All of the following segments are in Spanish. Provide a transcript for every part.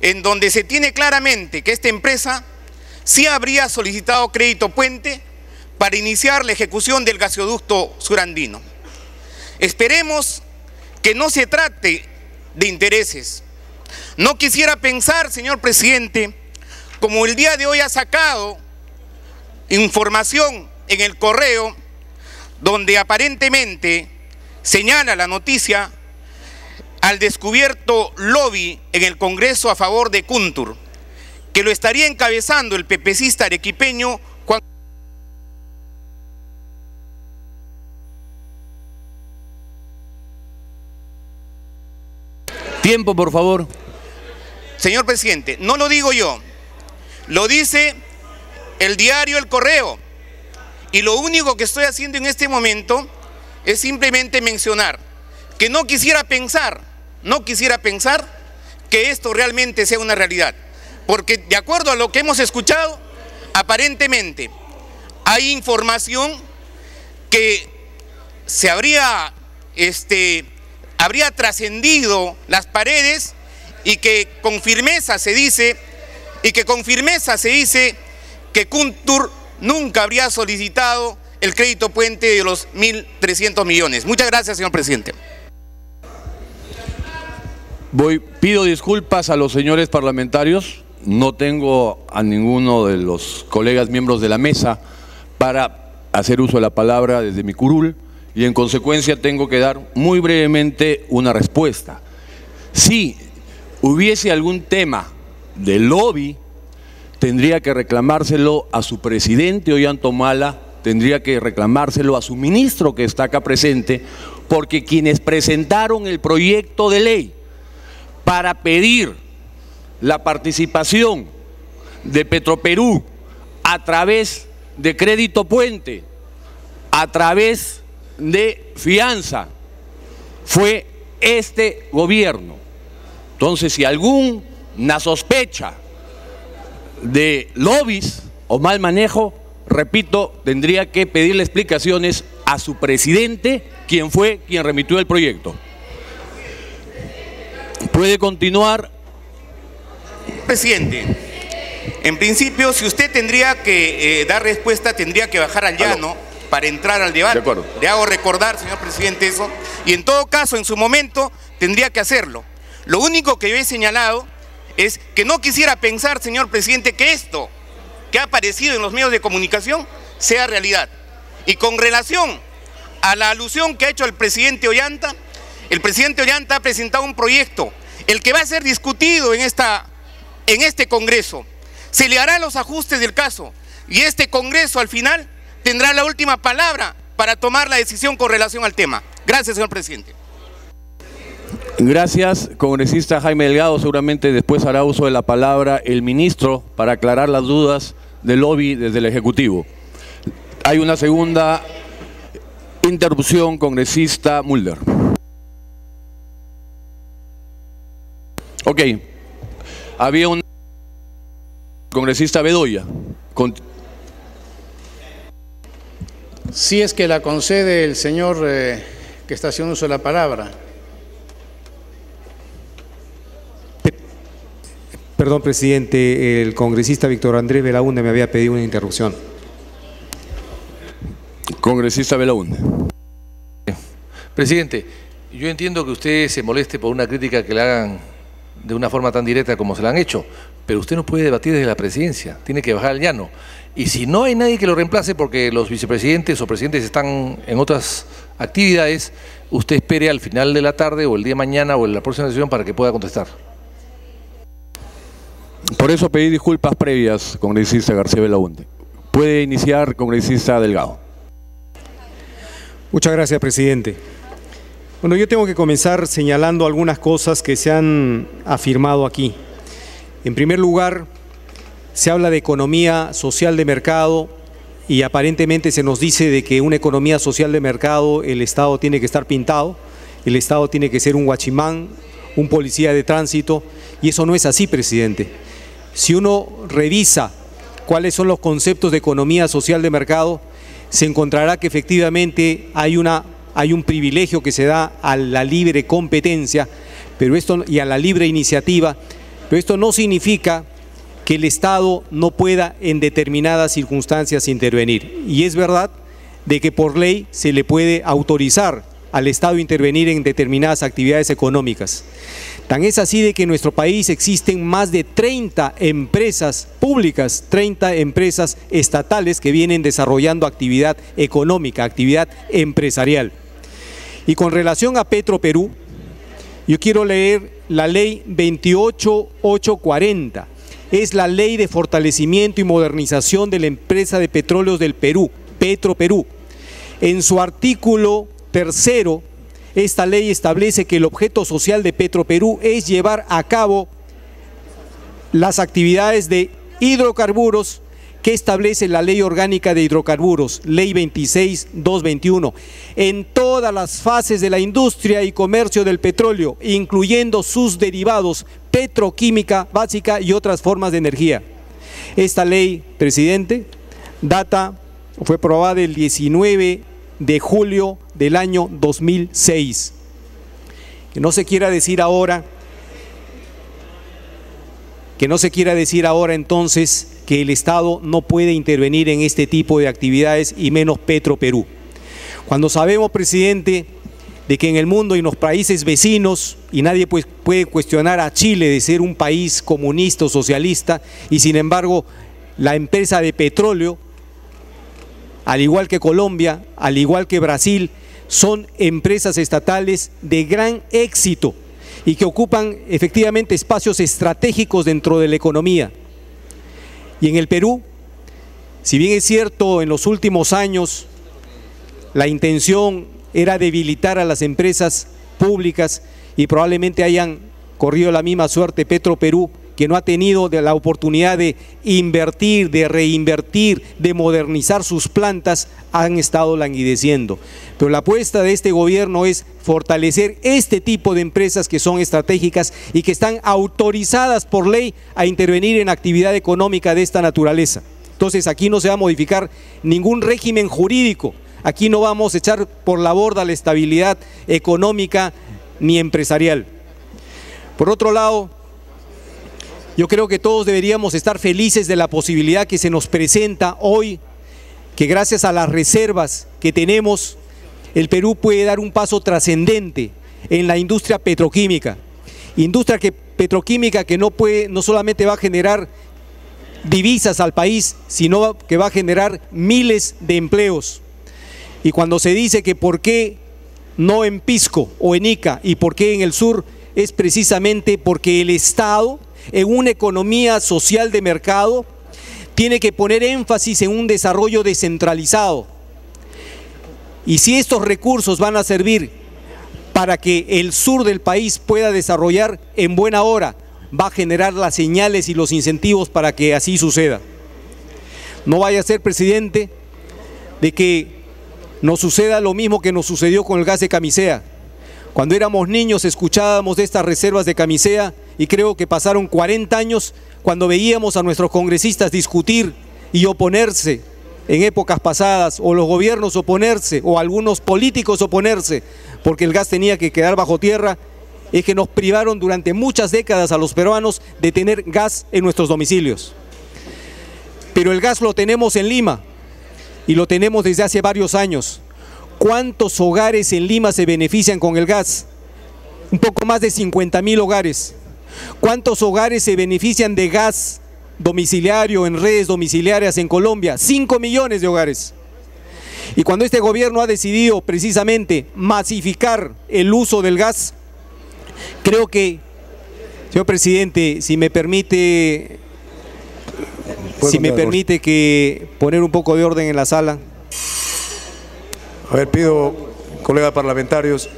en donde se tiene claramente que esta empresa sí habría solicitado crédito puente para iniciar la ejecución del gasoducto surandino. Esperemos que no se trate de intereses. No quisiera pensar, señor presidente, como el día de hoy ha sacado información en el correo, donde aparentemente señala la noticia al descubierto lobby en el Congreso a favor de Kuntur, que lo estaría encabezando el pepecista arequipeño Juan. Tiempo, por favor. Señor presidente, no lo digo yo, lo dice el diario El Correo, y lo único que estoy haciendo en este momento es simplemente mencionar que no quisiera pensar que esto realmente sea una realidad, porque de acuerdo a lo que hemos escuchado, aparentemente hay información que se habría trascendido las paredes y que con firmeza se dice que Kuntur nunca habría solicitado el crédito puente de los 1.300 millones. Muchas gracias, señor presidente. Pido disculpas a los señores parlamentarios, no tengo a ninguno de los colegas miembros de la mesa para hacer uso de la palabra desde mi curul y en consecuencia tengo que dar muy brevemente una respuesta. Si hubiese algún tema de lobby, tendría que reclamárselo a su presidente Ollantumala, tendría que reclamárselo a su ministro que está acá presente, porque quienes presentaron el proyecto de ley para pedir la participación de Petroperú a través de crédito puente, a través de fianza, fue este gobierno. Entonces, si alguna sospecha de lobbies o mal manejo, repito, tendría que pedirle explicaciones a su presidente, quien fue quien remitió el proyecto. Puede continuar. Presidente, en principio, si usted tendría que dar respuesta, tendría que bajar al llano para entrar al debate. De acuerdo. Le hago recordar, señor presidente, eso. Y en todo caso, en su momento, tendría que hacerlo. Lo único que yo he señalado es que no quisiera pensar, señor presidente, que esto que ha aparecido en los medios de comunicación sea realidad. Y con relación a la alusión que ha hecho el presidente Ollanta ha presentado un proyecto, el que va a ser discutido en este Congreso. Se le hará los ajustes del caso y este Congreso al final tendrá la última palabra para tomar la decisión con relación al tema. Gracias, señor presidente. Gracias, congresista Jaime Delgado. Seguramente después hará uso de la palabra el ministro para aclarar las dudas del lobby desde el Ejecutivo. Hay una segunda interrupción, congresista Mulder. Ok, había un congresista Bedoya. Si es que la concede el señor que está haciendo uso de la palabra. Perdón, presidente, el congresista Víctor Andrés Belaúnde me había pedido una interrupción. Congresista Belaúnde. Presidente, yo entiendo que usted se moleste por una crítica que le hagan de una forma tan directa como se la han hecho, pero usted no puede debatir desde la presidencia, tiene que bajar al llano. Y si no hay nadie que lo reemplace porque los vicepresidentes o presidentes están en otras actividades, usted espere al final de la tarde o el día de mañana o en la próxima sesión para que pueda contestar. Por eso pedí disculpas previas, congresista García Belaúnde. Puede iniciar, congresista Delgado. Muchas gracias, presidente. Bueno, yo tengo que comenzar señalando algunas cosas que se han afirmado aquí. En primer lugar, se habla de economía social de mercado y aparentemente se nos dice de que una economía social de mercado el Estado tiene que estar pintado, el Estado tiene que ser un guachimán, un policía de tránsito, y eso no es así, presidente. Si uno revisa cuáles son los conceptos de economía social de mercado, se encontrará que efectivamente hay un privilegio que se da a la libre competencia, y a la libre iniciativa, pero esto no significa que el Estado no pueda en determinadas circunstancias intervenir. Y es verdad de que por ley se le puede autorizar al Estado intervenir en determinadas actividades económicas. Tan es así de que en nuestro país existen más de 30 empresas públicas, 30 empresas estatales que vienen desarrollando actividad económica, actividad empresarial. Y con relación a Petroperú, yo quiero leer la ley 28840. Es la ley de fortalecimiento y modernización de la empresa de petróleos del Perú, Petroperú. En su artículo 3, esta ley establece que el objeto social de Petroperú es llevar a cabo las actividades de hidrocarburos que establece la Ley Orgánica de Hidrocarburos, Ley 26.221, en todas las fases de la industria y comercio del petróleo, incluyendo sus derivados, petroquímica básica y otras formas de energía. Esta ley, presidente, fue aprobada el 19 de julio del año 2006. Que no se quiera decir ahora entonces que el Estado no puede intervenir en este tipo de actividades y menos Petroperú. Cuando sabemos, presidente, de que en el mundo y en los países vecinos, y nadie puede cuestionar a Chile de ser un país comunista o socialista, y sin embargo la empresa de petróleo, al igual que Colombia, al igual que Brasil, son empresas estatales de gran éxito y que ocupan efectivamente espacios estratégicos dentro de la economía. Y en el Perú, si bien es cierto, en los últimos años la intención era debilitar a las empresas públicas y probablemente hayan corrido la misma suerte Petroperú, que no ha tenido la oportunidad de invertir, de reinvertir, de modernizar sus plantas, han estado languideciendo. Pero la apuesta de este gobierno es fortalecer este tipo de empresas que son estratégicas y que están autorizadas por ley a intervenir en actividad económica de esta naturaleza. Entonces aquí no se va a modificar ningún régimen jurídico, aquí no vamos a echar por la borda la estabilidad económica ni empresarial. Por otro lado, yo creo que todos deberíamos estar felices de la posibilidad que se nos presenta hoy, que gracias a las reservas que tenemos, el Perú puede dar un paso trascendente en la industria petroquímica. Industria petroquímica que no solamente va a generar divisas al país, sino que va a generar miles de empleos. Y cuando se dice que por qué no en Pisco o en Ica y por qué en el sur, es precisamente porque el Estado, en una economía social de mercado, tiene que poner énfasis en un desarrollo descentralizado. Y si estos recursos van a servir para que el sur del país pueda desarrollar en buena hora, va a generar las señales y los incentivos para que así suceda. No vaya a ser, presidente, de que nos suceda lo mismo que nos sucedió con el gas de Camisea. Cuando éramos niños escuchábamos de estas reservas de Camisea y creo que pasaron 40 años cuando veíamos a nuestros congresistas discutir y oponerse en épocas pasadas, o los gobiernos oponerse, o algunos políticos oponerse, porque el gas tenía que quedar bajo tierra. Es que nos privaron durante muchas décadas a los peruanos de tener gas en nuestros domicilios. Pero el gas lo tenemos en Lima y lo tenemos desde hace varios años. ¿Cuántos hogares en Lima se benefician con el gas? Un poco más de 50.000 hogares. ¿Cuántos hogares se benefician de gas domiciliario en redes domiciliarias en Colombia? 5 millones de hogares. Y cuando este gobierno ha decidido precisamente masificar el uso del gas, creo que, señor presidente, si me permite que poner un poco de orden en la sala. A ver, pido, colegas parlamentarios,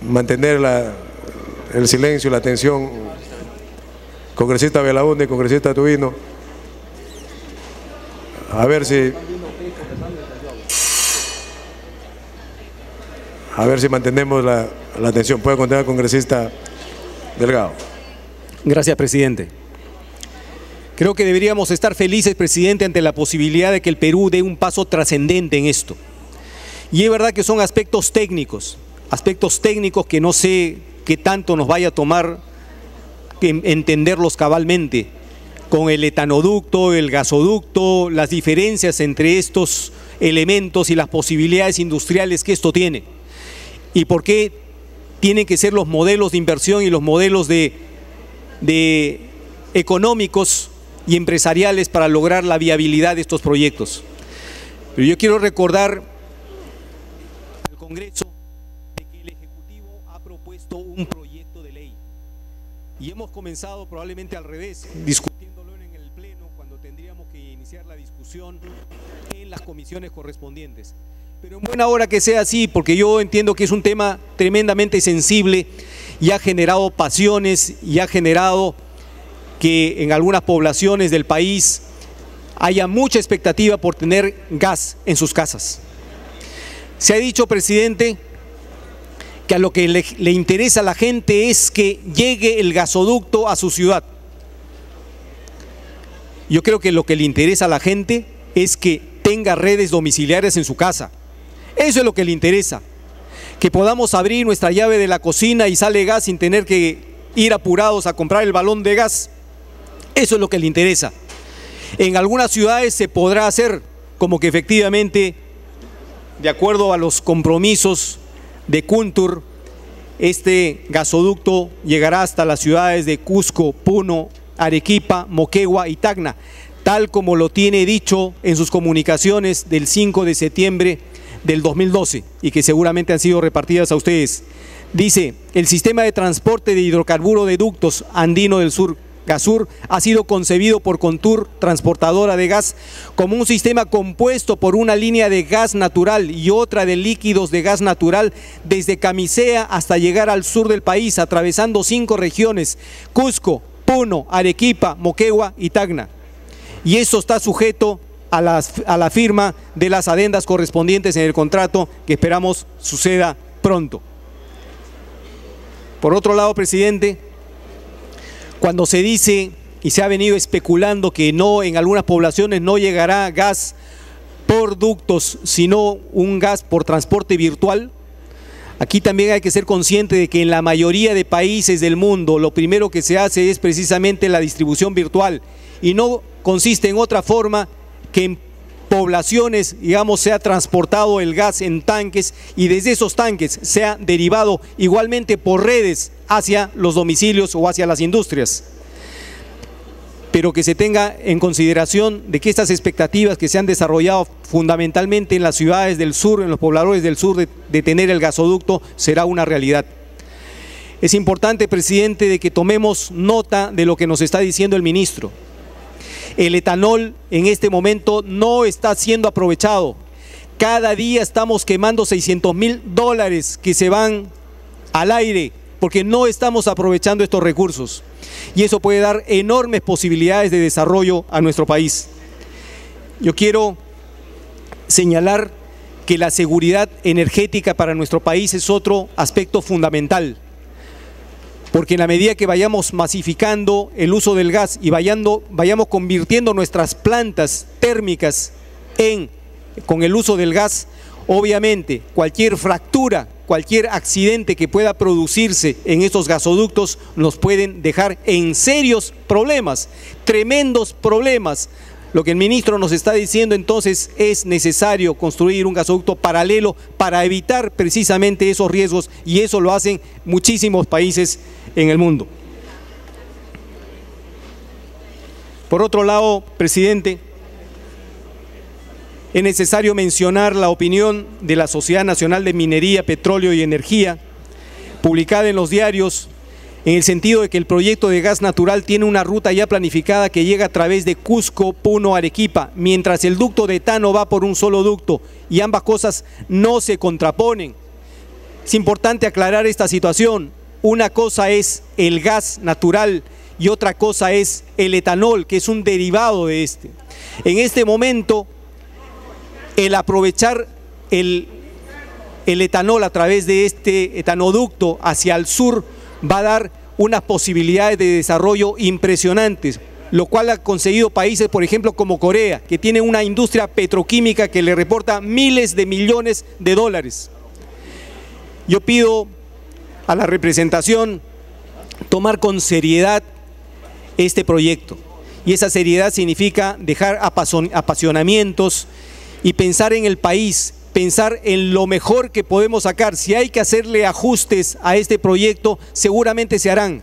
mantener el silencio y la atención. Congresista Belaúnde, congresista Tubino. A ver si mantenemos la atención. Puede continuar, congresista Delgado. Gracias, presidente. Creo que deberíamos estar felices, presidente, ante la posibilidad de que el Perú dé un paso trascendente en esto. Y es verdad que son aspectos técnicos que no sé qué tanto nos vaya a tomar entenderlos cabalmente, con el etanoducto, el gasoducto, las diferencias entre estos elementos y las posibilidades industriales que esto tiene. Y por qué tienen que ser los modelos de inversión y los modelos de económicos y empresariales para lograr la viabilidad de estos proyectos. Pero yo quiero recordar al Congreso de que el Ejecutivo ha propuesto un proyecto de ley y hemos comenzado probablemente al revés, discutiéndolo en el Pleno cuando tendríamos que iniciar la discusión en las comisiones correspondientes. Pero en buena hora que sea así, porque yo entiendo que es un tema tremendamente sensible y ha generado pasiones y ha generado que en algunas poblaciones del país haya mucha expectativa por tener gas en sus casas. Se ha dicho, presidente, que a lo que le interesa a la gente es que llegue el gasoducto a su ciudad. Yo creo que lo que le interesa a la gente es que tenga redes domiciliarias en su casa. Eso es lo que le interesa. Que podamos abrir nuestra llave de la cocina y sale gas sin tener que ir apurados a comprar el balón de gas. Eso es lo que le interesa. En algunas ciudades se podrá hacer, como que efectivamente, de acuerdo a los compromisos de Kuntur, este gasoducto llegará hasta las ciudades de Cusco, Puno, Arequipa, Moquegua y Tacna, tal como lo tiene dicho en sus comunicaciones del 5 de septiembre del 2012 y que seguramente han sido repartidas a ustedes. Dice: el sistema de transporte de hidrocarburo de ductos andino del sur, Gasur, ha sido concebido por Contur, transportadora de gas, como un sistema compuesto por una línea de gas natural y otra de líquidos de gas natural desde Camisea hasta llegar al sur del país, atravesando 5 regiones: Cusco, Puno, Arequipa, Moquegua y Tacna. Y eso está sujeto a la firma de las adendas correspondientes en el contrato, que esperamos suceda pronto. Por otro lado, presidente, cuando se dice y se ha venido especulando que no, en algunas poblaciones no llegará gas por ductos, sino un gas por transporte virtual, aquí también hay que ser consciente de que en la mayoría de países del mundo lo primero que se hace es precisamente la distribución virtual y no consiste en otra forma que en poblaciones, digamos, se ha transportado el gas en tanques y desde esos tanques se ha derivado igualmente por redes hacia los domicilios o hacia las industrias. Pero que se tenga en consideración de que estas expectativas que se han desarrollado fundamentalmente en las ciudades del sur, en los pobladores del sur, de tener el gasoducto, será una realidad. Es importante, presidente, de que tomemos nota de lo que nos está diciendo el ministro. El etanol en este momento no está siendo aprovechado. Cada día estamos quemando $600.000 que se van al aire porque no estamos aprovechando estos recursos. Y eso puede dar enormes posibilidades de desarrollo a nuestro país. Yo quiero señalar que la seguridad energética para nuestro país es otro aspecto fundamental. Porque en la medida que vayamos masificando el uso del gas y vayamos convirtiendo nuestras plantas térmicas con el uso del gas, obviamente cualquier fractura, cualquier accidente que pueda producirse en estos gasoductos nos pueden dejar en serios problemas, tremendos problemas. Lo que el ministro nos está diciendo entonces es necesario construir un gasoducto paralelo para evitar precisamente esos riesgos, y eso lo hacen muchísimos países en el mundo. Por otro lado, presidente, es necesario mencionar la opinión de la Sociedad Nacional de Minería, Petróleo y Energía, publicada en los diarios, en el sentido de que el proyecto de gas natural tiene una ruta ya planificada que llega a través de Cusco, Puno, Arequipa, mientras el ducto de etano va por un solo ducto, y ambas cosas no se contraponen. Es importante aclarar esta situación. Una cosa es el gas natural y otra cosa es el etanol, que es un derivado de este. En este momento, el aprovechar el etanol a través de este etanoducto hacia el sur va a dar unas posibilidades de desarrollo impresionantes, lo cual ha conseguido países, por ejemplo, como Corea, que tiene una industria petroquímica que le reporta miles de millones de dólares. Yo pido a la representación tomar con seriedad este proyecto. Y esa seriedad significa dejar apasionamientos y pensar en el país, pensar en lo mejor que podemos sacar. Si hay que hacerle ajustes a este proyecto, seguramente se harán,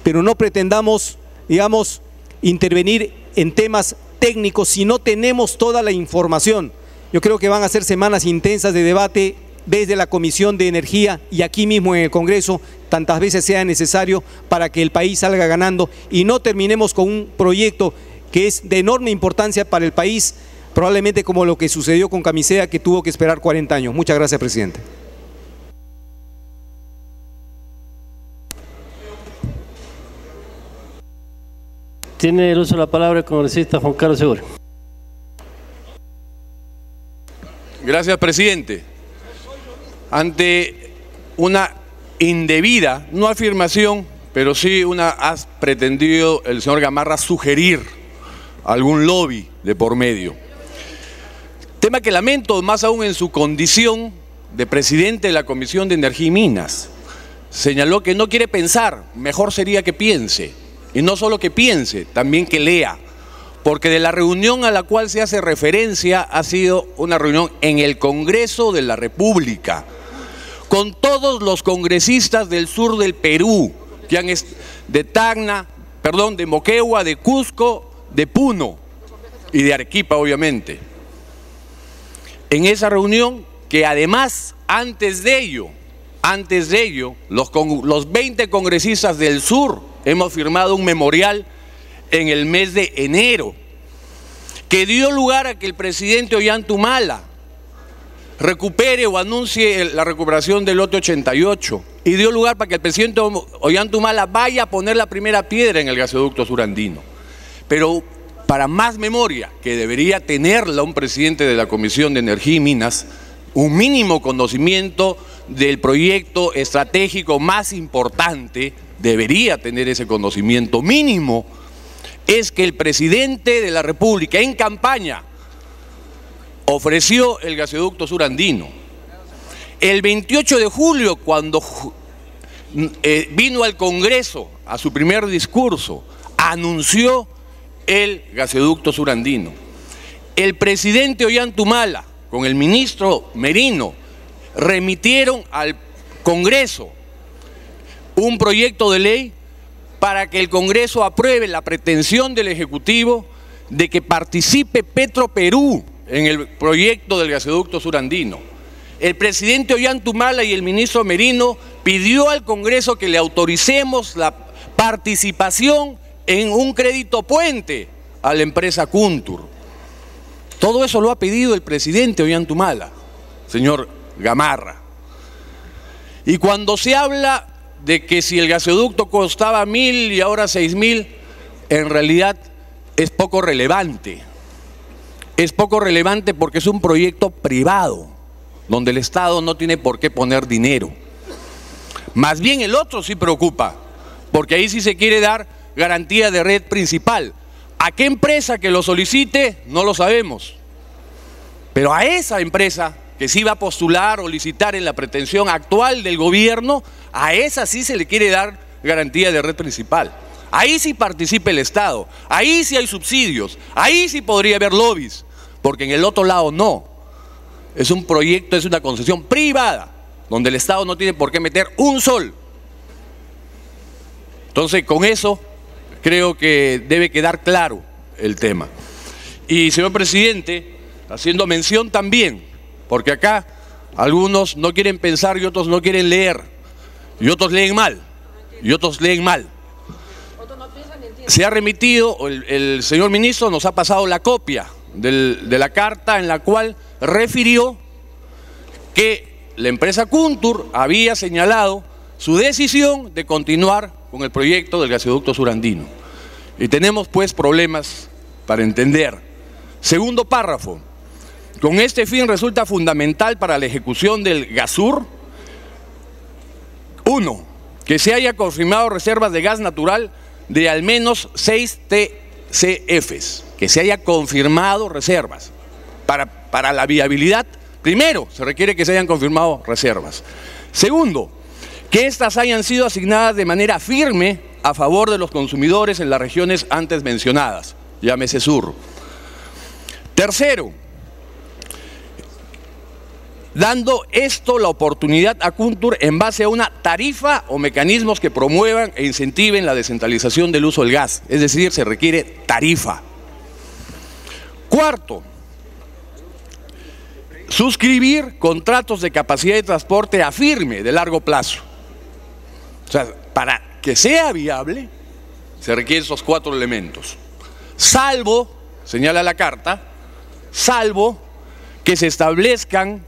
pero no pretendamos, digamos, intervenir en temas técnicos si no tenemos toda la información. Yo creo que van a ser semanas intensas de debate desde la Comisión de Energía y aquí mismo en el Congreso, tantas veces sea necesario para que el país salga ganando y no terminemos con un proyecto que es de enorme importancia para el país, probablemente como lo que sucedió con Camisea, que tuvo que esperar 40 años. Muchas gracias, presidente. Tiene el uso de la palabra el congresista Juan Carlos Segura. Gracias, presidente. Ante una indebida, no afirmación, pero sí ha pretendido el señor Gamarra sugerir algún lobby de por medio. Tema que lamento, más aún en su condición de presidente de la Comisión de Energía y Minas. Señaló que no quiere pensar, mejor sería que piense. Y no solo que piense, también que lea. Porque de la reunión a la cual se hace referencia ha sido una reunión en el Congreso de la República, con todos los congresistas del sur del Perú, que han de Tacna, perdón, de Moquegua, de Cusco, de Puno y de Arequipa, obviamente. En esa reunión, que además, antes de ello, los 20 congresistas del sur hemos firmado un memorial en el mes de enero, que dio lugar a que el presidente Ollantumala recupere o anuncie la recuperación del lote 88, y dio lugar para que el presidente Ollantumala vaya a poner la primera piedra en el gasoducto surandino. Pero para más memoria, que debería tenerla un presidente de la Comisión de Energía y Minas, un mínimo conocimiento del proyecto estratégico más importante, debería tener ese conocimiento mínimo, es que el presidente de la República en campaña ofreció el gasoducto surandino. El 28 de julio, cuando vino al Congreso a su primer discurso, anunció el gasoducto surandino. El presidente Ollantumala con el ministro Merino remitieron al Congreso un proyecto de ley para que el Congreso apruebe la pretensión del Ejecutivo de que participe Petroperú en el proyecto del gasoducto surandino. El presidente Ollantumala y el ministro Merino pidió al Congreso que le autoricemos la participación en un crédito puente a la empresa Kuntur. Todo eso lo ha pedido el presidente Ollantumala, señor Gamarra. Y cuando se habla de que si el gasoducto costaba 1.000 y ahora 6.000, en realidad es poco relevante. Es poco relevante porque es un proyecto privado, donde el Estado no tiene por qué poner dinero. Más bien el otro sí preocupa, porque ahí sí se quiere dar garantía de red principal. ¿A qué empresa que lo solicite? No lo sabemos. Pero a esa empresa que sí va a postular o licitar en la pretensión actual del gobierno, a esa sí se le quiere dar garantía de red principal. Ahí sí participa el Estado, ahí sí hay subsidios, ahí sí podría haber lobbies, porque en el otro lado no. Es un proyecto, es una concesión privada, donde el Estado no tiene por qué meter un sol. Entonces, con eso creo que debe quedar claro el tema. Y, señor presidente, haciendo mención también, porque acá algunos no quieren pensar y otros no quieren leer, y otros leen mal, Se ha remitido, el señor ministro nos ha pasado la copia de la carta en la cual refirió que la empresa Kuntur había señalado su decisión de continuar con el proyecto del gasoducto surandino. Y tenemos pues problemas para entender. Segundo párrafo. Con este fin resulta fundamental para la ejecución del Gasur: 1. Que se haya confirmado reservas de gas natural de al menos 6 TCFs. Que se haya confirmado reservas. Para la viabilidad, primero, se requiere que se hayan confirmado reservas. Segundo, que éstas hayan sido asignadas de manera firme a favor de los consumidores en las regiones antes mencionadas, llámese sur. Tercero, dando esto la oportunidad a Kuntur en base a una tarifa o mecanismos que promuevan e incentiven la descentralización del uso del gas, es decir, se requiere tarifa. Cuarto, suscribir contratos de capacidad de transporte a firme de largo plazo. O sea, para que sea viable, se requieren esos 4 elementos. Salvo, señala la carta, salvo que se establezcan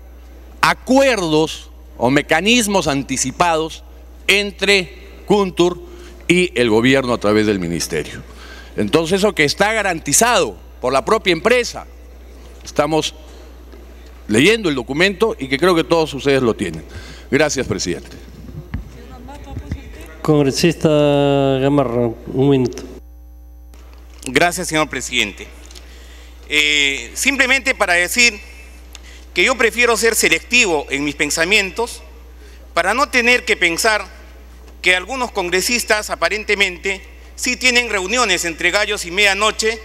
acuerdos o mecanismos anticipados entre Kuntur y el gobierno a través del ministerio. Entonces, eso que está garantizado por la propia empresa, estamos leyendo el documento y que creo que todos ustedes lo tienen. Gracias, presidente. Congresista Gamarra, un minuto. Gracias, señor presidente. Simplemente para decir que yo prefiero ser selectivo en mis pensamientos para no tener que pensar que algunos congresistas aparentemente sí tienen reuniones entre gallos y medianoche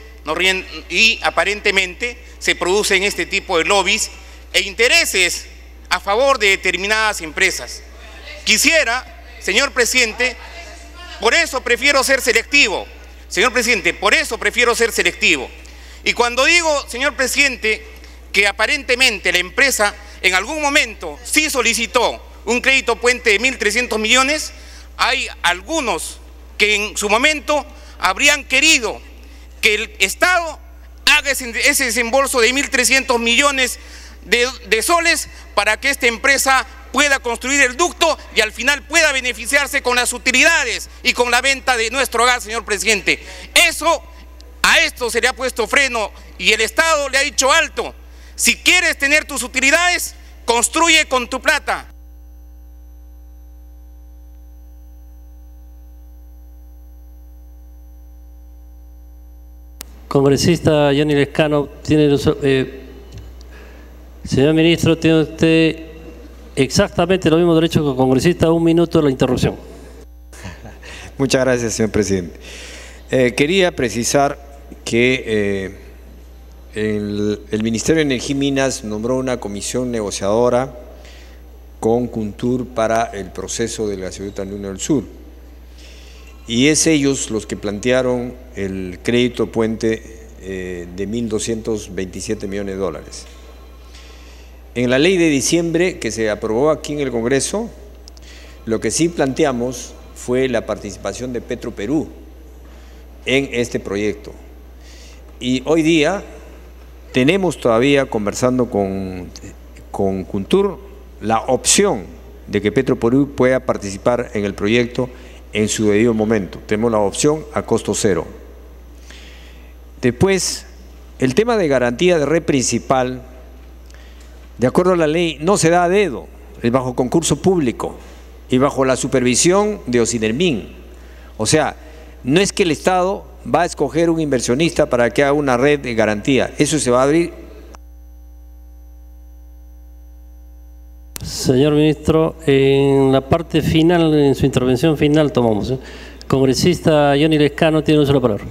y aparentemente se producen este tipo de lobbies e intereses a favor de determinadas empresas. Quisiera, señor presidente, por eso prefiero ser selectivo. Señor presidente, por eso prefiero ser selectivo. Y cuando digo, señor presidente, que aparentemente la empresa en algún momento sí solicitó un crédito puente de 1.300 millones, hay algunos que en su momento habrían querido que el Estado haga ese desembolso de 1.300 millones de soles para que esta empresa pueda construir el ducto y al final pueda beneficiarse con las utilidades y con la venta de nuestro gas, señor presidente. A esto se le ha puesto freno y el Estado le ha dicho alto. Si quieres tener tus utilidades, construye con tu plata. Congresista Johnny Lescano, señor ministro, tiene usted exactamente los mismos derechos que el congresista. 1 minuto de la interrupción. Muchas gracias, señor presidente. Quería precisar que el Ministerio de Energía y Minas nombró una comisión negociadora con Kuntur para el proceso del gasoducto Andino del Sur. Y es ellos los que plantearon el crédito puente de 1.227 millones de dólares. En la ley de diciembre que se aprobó aquí en el Congreso, lo que sí planteamos fue la participación de Petroperú en este proyecto. Y hoy día tenemos todavía, conversando con Kuntur, la opción de que Petroperú pueda participar en el proyecto en su debido momento. Tenemos la opción a costo cero. Después, el tema de garantía de red principal, de acuerdo a la ley, no se da a dedo, es bajo concurso público y bajo la supervisión de Ocinermin. O sea, no es que el Estado va a escoger un inversionista para que haga una red de garantía. Eso se va a abrir. Señor ministro, en la parte final, en su intervención final, tomamos. Congresista Johnny Lescano, tiene uso de la palabra.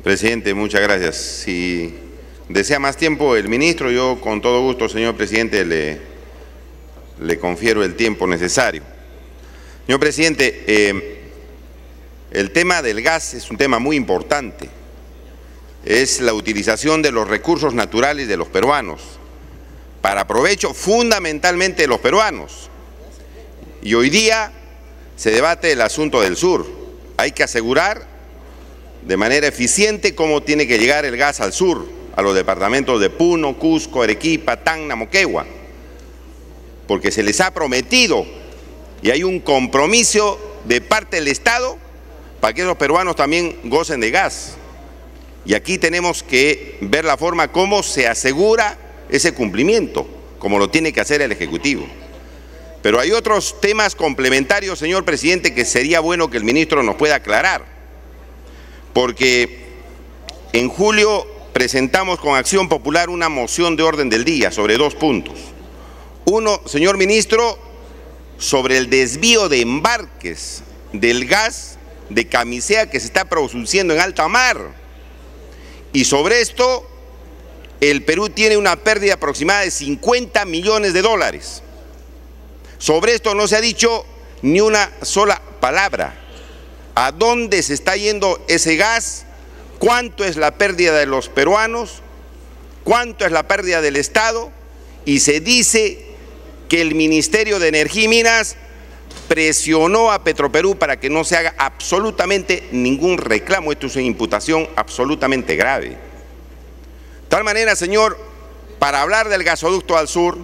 Presidente, muchas gracias. Si desea más tiempo el ministro, yo con todo gusto, señor presidente, le confiero el tiempo necesario. Señor presidente, el tema del gas es un tema muy importante. Es la utilización de los recursos naturales de los peruanos para provecho fundamentalmente de los peruanos. Y hoy día se debate el asunto del sur. Hay que asegurar de manera eficiente cómo tiene que llegar el gas al sur, a los departamentos de Puno, Cusco, Arequipa, Tacna, Moquegua, porque se les ha prometido y hay un compromiso de parte del Estado para que esos peruanos también gocen de gas. Y aquí tenemos que ver la forma cómo se asegura ese cumplimiento, como lo tiene que hacer el Ejecutivo. Pero hay otros temas complementarios, señor presidente, que sería bueno que el ministro nos pueda aclarar. Porque en julio presentamos con Acción Popular una moción de orden del día sobre 2 puntos. Uno, señor ministro, sobre el desvío de embarques del gas de Camisea que se está produciendo en alta mar. Y sobre esto, el Perú tiene una pérdida aproximada de 50 millones de dólares. Sobre esto no se ha dicho ni una sola palabra. ¿A dónde se está yendo ese gas? ¿Cuánto es la pérdida de los peruanos? ¿Cuánto es la pérdida del Estado? Y se dice que el Ministerio de Energía y Minas presionó a Petroperú para que no se haga absolutamente ningún reclamo. Esto es una imputación absolutamente grave. De tal manera, señor, para hablar del gasoducto al sur,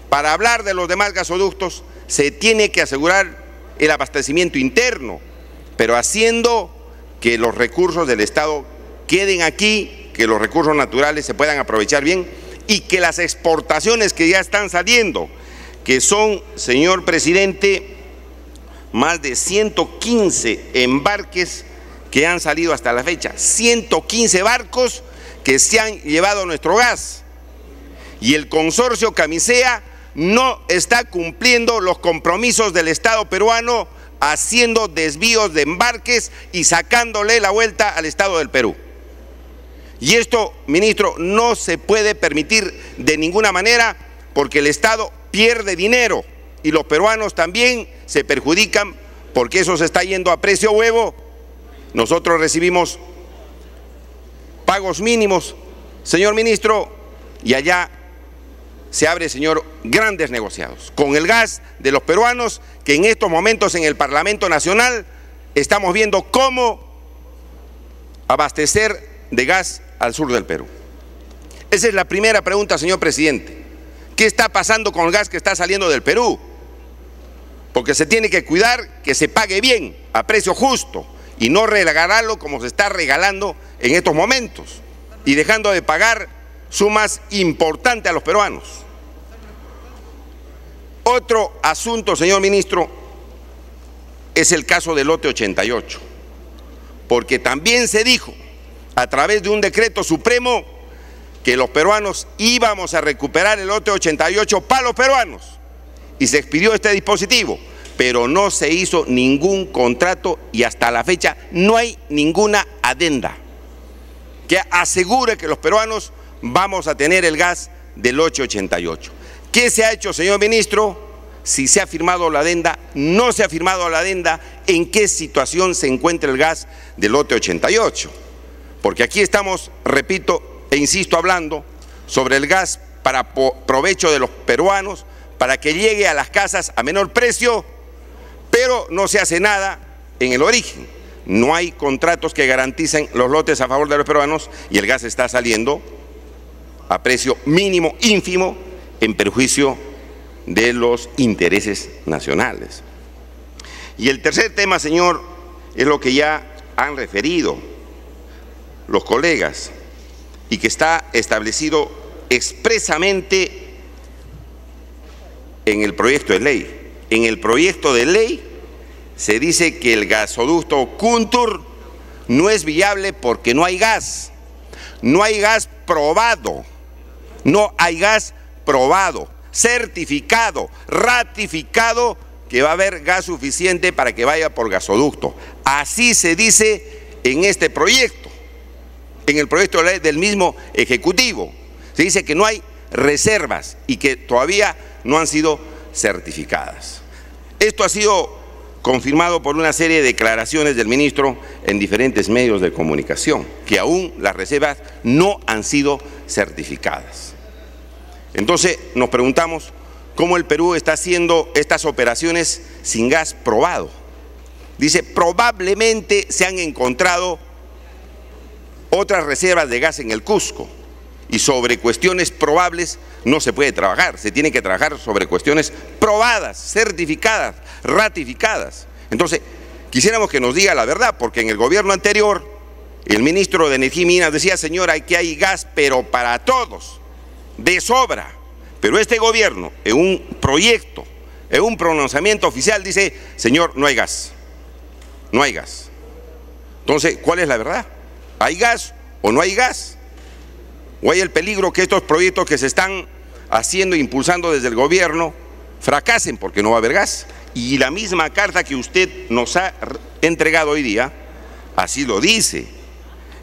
para hablar de los demás gasoductos, se tiene que asegurar el abastecimiento interno, pero haciendo que los recursos del Estado queden aquí, que los recursos naturales se puedan aprovechar bien y que las exportaciones que ya están saliendo, que son, señor presidente, más de 115 embarques que han salido hasta la fecha, 115 barcos que se han llevado nuestro gas. Y el consorcio Camisea no está cumpliendo los compromisos del Estado peruano, haciendo desvíos de embarques y sacándole la vuelta al Estado del Perú. Y esto, ministro, no se puede permitir de ninguna manera, porque el Estado pierde dinero y los peruanos también se perjudican porque eso se está yendo a precio huevo. Nosotros recibimos pagos mínimos, señor ministro, y allá se abre, señor, grandes negociados con el gas de los peruanos, que en estos momentos en el Parlamento Nacional estamos viendo cómo abastecer de gas al sur del Perú. Esa es la primera pregunta, señor presidente. ¿Qué está pasando con el gas que está saliendo del Perú? Porque se tiene que cuidar que se pague bien, a precio justo, y no regalarlo como se está regalando en estos momentos, y dejando de pagar sumas importantes a los peruanos. Otro asunto, señor ministro, es el caso del lote 88, porque también se dijo a través de un decreto supremo que los peruanos íbamos a recuperar el lote 88 para los peruanos, y se expidió este dispositivo, pero no se hizo ningún contrato y hasta la fecha no hay ninguna adenda que asegure que los peruanos vamos a tener el gas del lote 88. ¿Qué se ha hecho, señor ministro? Si se ha firmado la adenda, no se ha firmado la adenda, ¿en qué situación se encuentra el gas del lote 88? Porque aquí estamos, repito e insisto, hablando sobre el gas para provecho de los peruanos, para que llegue a las casas a menor precio, pero no se hace nada en el origen. No hay contratos que garanticen los lotes a favor de los peruanos y el gas está saliendo a precio mínimo, ínfimo, en perjuicio de los intereses nacionales. Y el tercer tema, señor, es lo que ya han referido los colegas y que está establecido expresamente en el proyecto de ley. En el proyecto de ley se dice que el gasoducto Kuntur no es viable porque no hay gas. No hay gas probado. No hay gas probado, certificado, ratificado que va a haber gas suficiente para que vaya por gasoducto. Así se dice en este proyecto, en el proyecto de ley del mismo Ejecutivo. Se dice que no hay reservas y que todavía no han sido certificadas. Esto ha sido confirmado por una serie de declaraciones del ministro en diferentes medios de comunicación, que aún las reservas no han sido certificadas. Entonces nos preguntamos cómo el Perú está haciendo estas operaciones sin gas probado. Dice, probablemente se han encontrado otras reservas de gas en el Cusco, y sobre cuestiones probables no se puede trabajar, se tiene que trabajar sobre cuestiones probadas, certificadas, ratificadas. Entonces, quisiéramos que nos diga la verdad, porque en el gobierno anterior, el ministro de Energía y Minas decía, señora, que hay gas, pero para todos, de sobra. Pero este gobierno, en un proyecto, en un pronunciamiento oficial, dice, señor, no hay gas, no hay gas. Entonces, ¿cuál es la verdad? ¿Hay gas o no hay gas? ¿O hay el peligro que estos proyectos que se están haciendo e impulsando desde el gobierno fracasen porque no va a haber gas. Y la misma carta que usted nos ha entregado hoy día, así lo dice.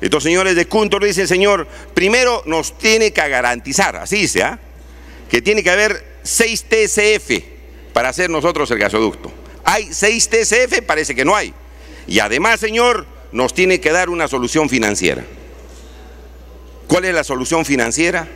Estos señores de Kuntur dicen, señor, primero nos tiene que garantizar, así dice, que tiene que haber 6 TCF para hacer nosotros el gasoducto. ¿Hay 6 TCF? Parece que no hay. Y además, señor, nos tiene que dar una solución financiera. ¿Cuál es la solución financiera?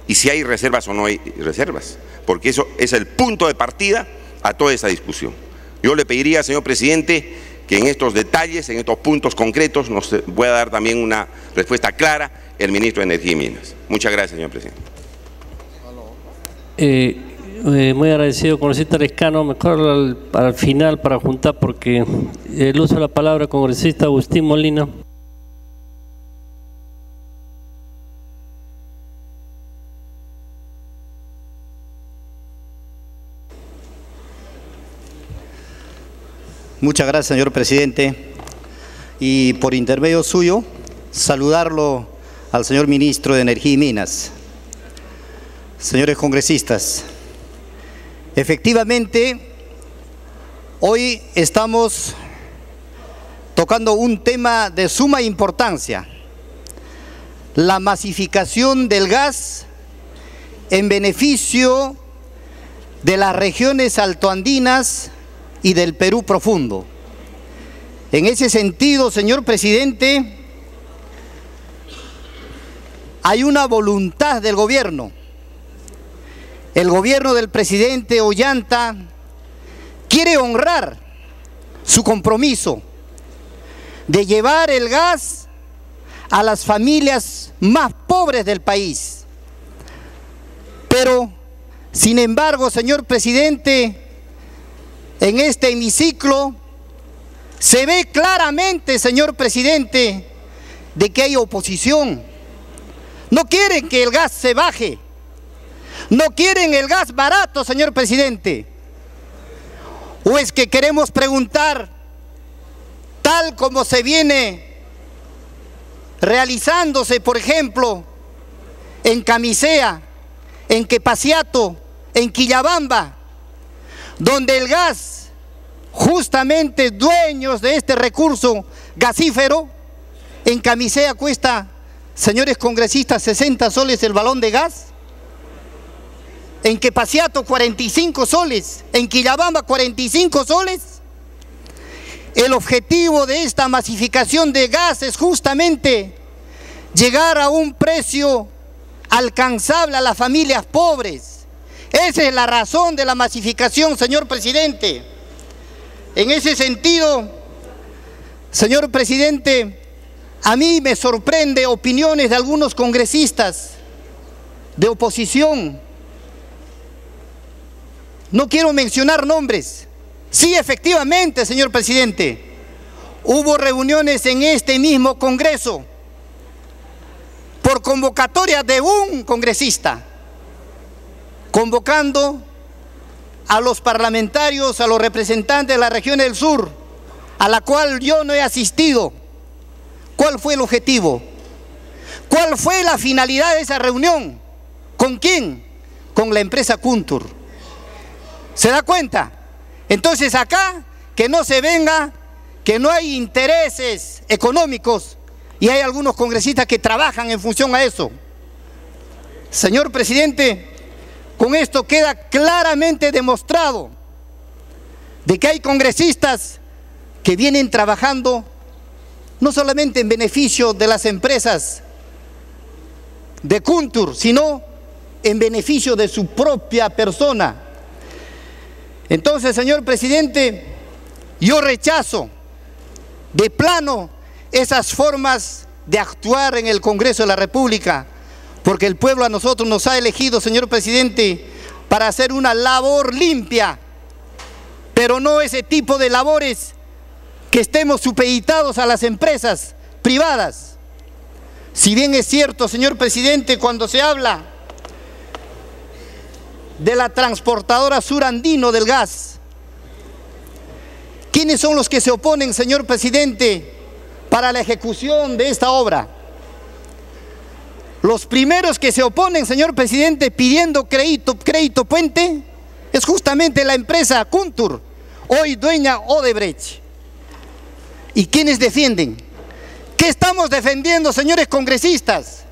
Y si hay reservas o no hay reservas. Porque eso es el punto de partida a toda esa discusión. Yo le pediría, señor presidente, que en estos detalles, en estos puntos concretos, nos pueda dar también una respuesta clara el ministro de Energía y Minas. Muchas gracias, señor presidente. Muy agradecido, congresista Lescano. Mejor al final para juntar, porque el uso de la palabra, congresista Agustín Molina. Muchas gracias, señor presidente. Y por intermedio suyo, saludarlo al señor ministro de Energía y Minas. Señores congresistas, efectivamente, hoy estamos tocando un tema de suma importancia: la masificación del gas en beneficio de las regiones altoandinas y del Perú profundo. En ese sentido, señor presidente, hay una voluntad del gobierno. El gobierno del presidente Ollanta quiere honrar su compromiso de llevar el gas a las familias más pobres del país. Pero, sin embargo, señor presidente, en este hemiciclo se ve claramente, señor presidente, de que hay oposición. No quieren que el gas se baje. No quieren el gas barato, señor presidente. ¿O es que queremos preguntar, tal como se viene realizándose, por ejemplo, en Camisea, en Quepasiato, en Quillabamba, donde el gas, justamente dueños de este recurso gasífero, en Camisea cuesta, señores congresistas, 60 soles el balón de gas? En Quepasiato 45 soles, en Quillabamba 45 soles. El objetivo de esta masificación de gas es justamente llegar a un precio alcanzable a las familias pobres. Esa es la razón de la masificación, señor presidente. En ese sentido, señor presidente, a mí me sorprende opiniones de algunos congresistas de oposición. No quiero mencionar nombres. Sí, efectivamente, señor presidente, hubo reuniones en este mismo Congreso por convocatoria de un congresista, convocando a los parlamentarios, a los representantes de la región del sur, a la cual yo no he asistido. ¿Cuál fue el objetivo? ¿Cuál fue la finalidad de esa reunión? ¿Con quién? Con la empresa Kuntur. ¿Se da cuenta? Entonces acá, que no se venga, que no hay intereses económicos, y hay algunos congresistas que trabajan en función a eso. Señor presidente, con esto queda claramente demostrado de que hay congresistas que vienen trabajando no solamente en beneficio de las empresas de Kuntur, sino en beneficio de su propia persona. Entonces, señor presidente, yo rechazo de plano esas formas de actuar en el Congreso de la República, porque el pueblo a nosotros nos ha elegido, señor presidente, para hacer una labor limpia, pero no ese tipo de labores que estemos supeditados a las empresas privadas. Si bien es cierto, señor presidente, cuando se habla de la transportadora surandino del gas, ¿quiénes son los que se oponen, señor presidente, para la ejecución de esta obra? Los primeros que se oponen, señor presidente, pidiendo crédito puente, es justamente la empresa Kuntur, hoy dueña Odebrecht. ¿Y quiénes defienden? ¿Qué estamos defendiendo, señores congresistas?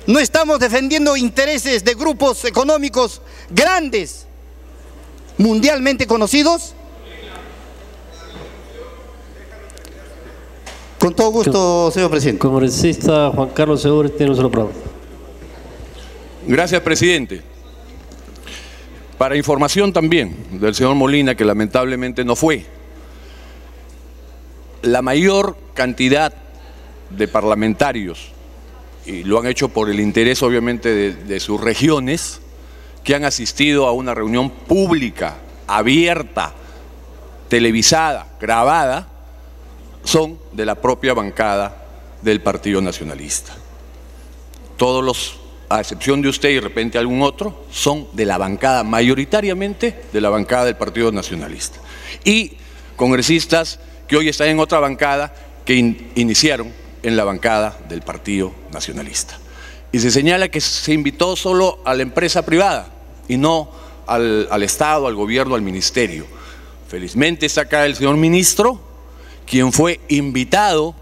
No estamos defendiendo intereses de grupos económicos grandes, mundialmente conocidos. Con todo gusto, señor presidente. Congresista Juan Carlos Segura, tiene un solo palabra. Gracias, presidente. Para información también del señor Molina, que lamentablemente no fue, la mayor cantidad de parlamentarios, y lo han hecho por el interés obviamente de sus regiones, que han asistido a una reunión pública, abierta, televisada, grabada, son de la propia bancada del Partido Nacionalista. Todos los, a excepción de usted y de repente algún otro, son de la bancada, mayoritariamente de la bancada del Partido Nacionalista. Y congresistas que hoy están en otra bancada que iniciaron en la bancada del Partido Nacionalista. Y se señala que se invitó solo a la empresa privada y no al Estado, al gobierno, al ministerio. Felizmente está acá el señor ministro, quien fue invitado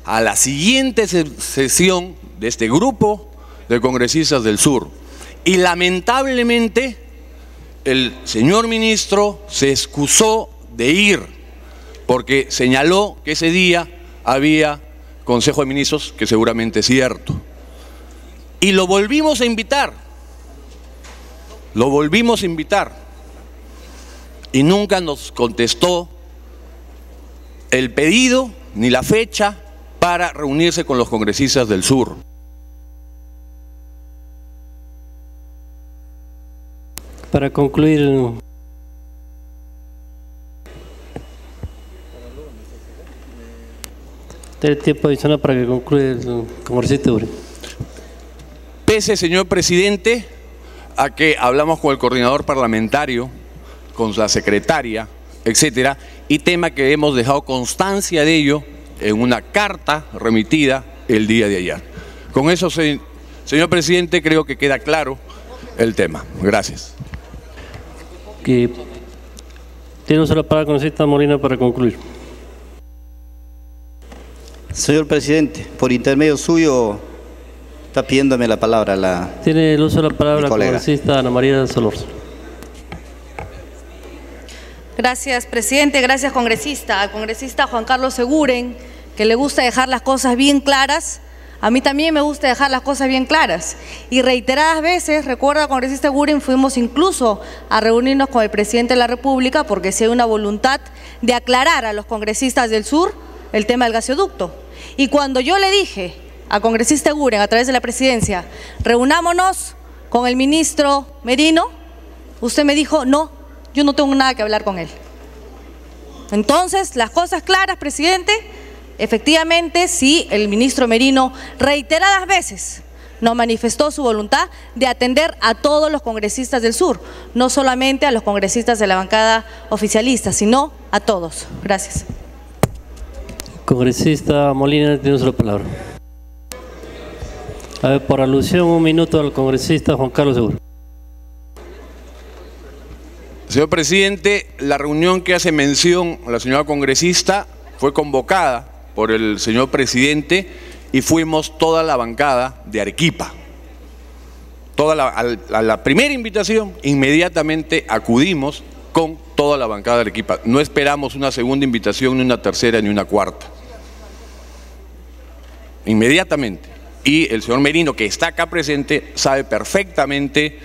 a la siguiente sesión de este grupo de congresistas del sur. Y lamentablemente el señor ministro se excusó de ir porque señaló que ese día había Consejo de Ministros, que seguramente es cierto. Y lo volvimos a invitar. Lo volvimos a invitar. Y nunca nos contestó el pedido ni la fecha para reunirse con los congresistas del sur. Para concluir, tiene tiempo adicional para que concluya el congresista Uri. Pese, señor presidente, a que hablamos con el coordinador parlamentario, con la secretaria, etcétera, y tema que hemos dejado constancia de ello en una carta remitida el día de ayer. Con eso, señor presidente, creo que queda claro el tema. Gracias. Tiene un solo palabra, congresista Molina, para concluir. Señor presidente, por intermedio suyo, está pidiéndome la palabra Tiene el uso de la palabra la congresista Ana María Solórzano. Gracias, presidente. Gracias, congresista. Al congresista Juan Carlos Seguren, que le gusta dejar las cosas bien claras. A mí también me gusta dejar las cosas bien claras. Y reiteradas veces, recuerda, congresista Seguren, fuimos incluso a reunirnos con el presidente de la República porque si hay una voluntad de aclarar a los congresistas del sur el tema del gasoducto. Y cuando yo le dije al congresista Seguren a través de la presidencia, reunámonos con el ministro Merino, usted me dijo, no, yo no tengo nada que hablar con él. Entonces, las cosas claras, presidente, efectivamente, sí, el ministro Merino reiteradas veces nos manifestó su voluntad de atender a todos los congresistas del sur, no solamente a los congresistas de la bancada oficialista, sino a todos. Gracias. Congresista Molina, tiene la palabra. A ver, por alusión, un minuto al congresista Juan Carlos Segura. Señor presidente, la reunión que hace mención la señora congresista fue convocada por el señor presidente y fuimos toda la bancada de Arequipa. A la primera invitación, inmediatamente acudimos con toda la bancada de Arequipa. No esperamos una segunda invitación, ni una tercera, ni una cuarta. Inmediatamente. Y el señor Merino, que está acá presente, sabe perfectamente,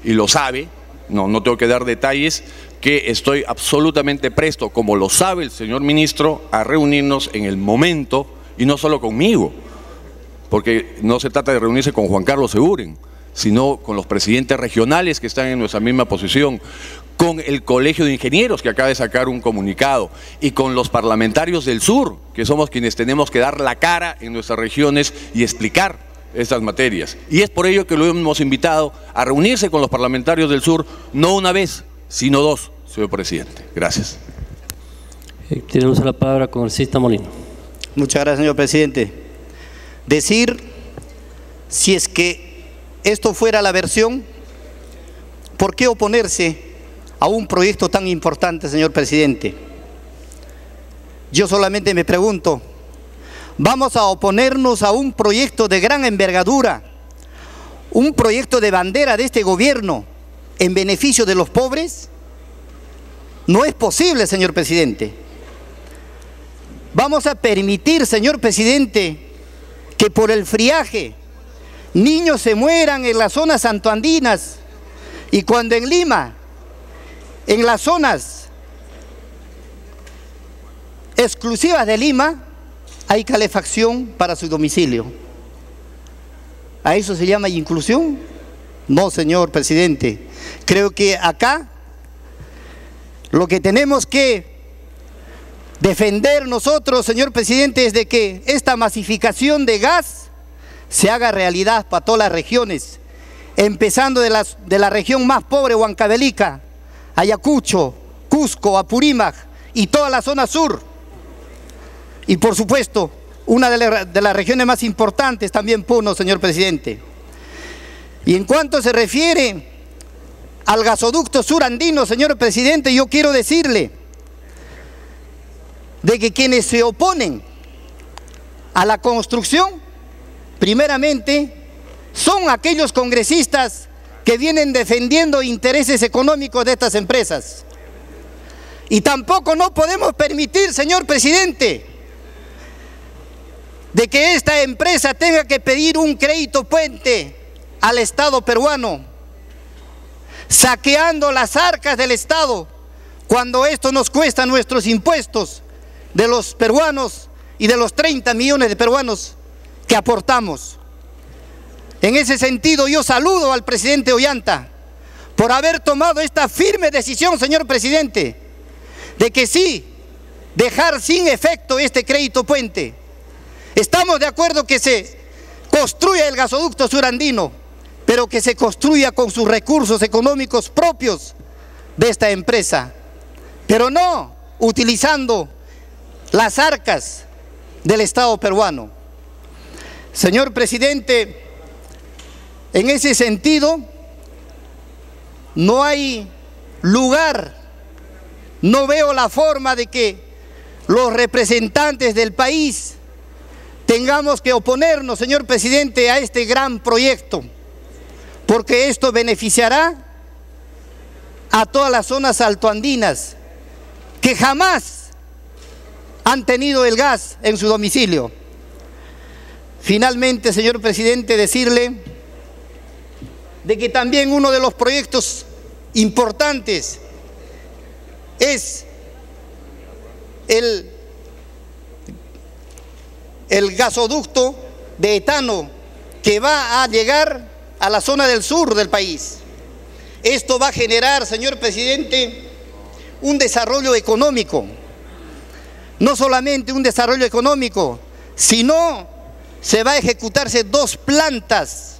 y lo sabe, no tengo que dar detalles, que estoy absolutamente presto, como lo sabe el señor ministro, a reunirnos en el momento, y no solo conmigo, porque no se trata de reunirse con Juan Carlos Seguren, sino con los presidentes regionales que están en nuestra misma posición, con el Colegio de Ingenieros que acaba de sacar un comunicado y con los parlamentarios del sur, que somos quienes tenemos que dar la cara en nuestras regiones y explicar estas materias. Y es por ello que lo hemos invitado a reunirse con los parlamentarios del sur, no una vez, sino dos, señor presidente. Gracias. Tiene uso la palabra congresista Molina. Muchas gracias, señor presidente. Decir si es que esto fuera la versión, ¿por qué oponerse a un proyecto tan importante, señor presidente? Yo solamente me pregunto, ¿vamos a oponernos a un proyecto de gran envergadura, un proyecto de bandera de este gobierno en beneficio de los pobres? No es posible, señor presidente. ¿Vamos a permitir, señor presidente, que por el friaje niños se mueran en las zonas santoandinas y cuando en Lima, en las zonas exclusivas de Lima, hay calefacción para su domicilio? ¿A eso se llama inclusión? No, señor presidente. Creo que acá lo que tenemos que defender nosotros, señor presidente, es de que esta masificación de gas se haga realidad para todas las regiones, empezando de la región más pobre, Huancavelica, Ayacucho, Cusco, Apurímac y toda la zona sur. Y por supuesto, una de las regiones más importantes también, Puno, señor presidente. Y en cuanto se refiere al gasoducto sur andino, señor presidente, yo quiero decirle de que quienes se oponen a la construcción, primeramente, son aquellos congresistas que vienen defendiendo intereses económicos de estas empresas. Y tampoco no podemos permitir, señor presidente, de que esta empresa tenga que pedir un crédito puente al Estado peruano, saqueando las arcas del Estado, cuando esto nos cuesta nuestros impuestos de los peruanos y de los 30 millones de peruanos que aportamos. En ese sentido, yo saludo al presidente Ollanta por haber tomado esta firme decisión, señor presidente, de que sí, dejar sin efecto este crédito puente. Estamos de acuerdo que se construya el gasoducto surandino, pero que se construya con sus recursos económicos propios de esta empresa, pero no utilizando las arcas del Estado peruano. Señor presidente, en ese sentido, no hay lugar, no veo la forma de que los representantes del país tengamos que oponernos, señor presidente, a este gran proyecto, porque esto beneficiará a todas las zonas altoandinas que jamás han tenido el gas en su domicilio. Finalmente, señor presidente, decirle de que también uno de los proyectos importantes es el gasoducto de etano que va a llegar a la zona del sur del país. Esto va a generar, señor presidente, un desarrollo económico. No solamente un desarrollo económico, sino se va a ejecutarse dos plantas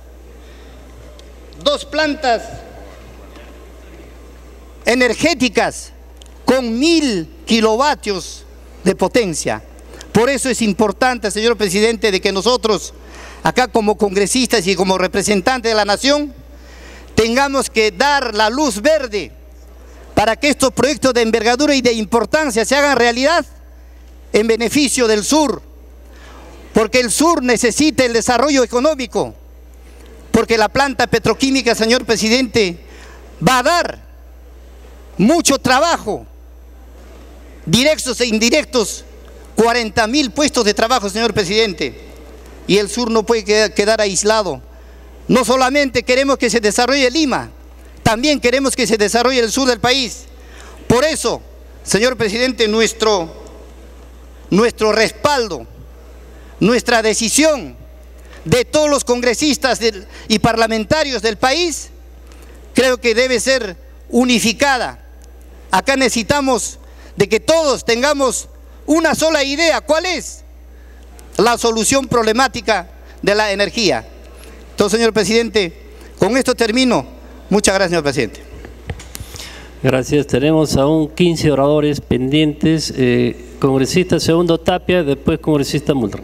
energéticas con 1000 kilovatios de potencia. Por eso es importante, señor presidente, de que nosotros, acá como congresistas y como representantes de la nación, tengamos que dar la luz verde para que estos proyectos de envergadura y de importancia se hagan realidad en beneficio del sur, porque el sur necesita el desarrollo económico, porque la planta petroquímica, señor presidente, va a dar mucho trabajo, directos e indirectos, 40.000 puestos de trabajo, señor presidente, y el sur no puede quedar aislado. No solamente queremos que se desarrolle Lima, también queremos que se desarrolle el sur del país. Por eso, señor presidente, nuestro respaldo, nuestra decisión de todos los congresistas y parlamentarios del país, creo que debe ser unificada. Acá necesitamos de que todos tengamos una sola idea. ¿Cuál es la solución problemática de la energía? Entonces, señor presidente, con esto termino. Muchas gracias, señor presidente. Gracias. Tenemos aún 15 oradores pendientes. Congresista Segundo Tapia, después congresista Mulder.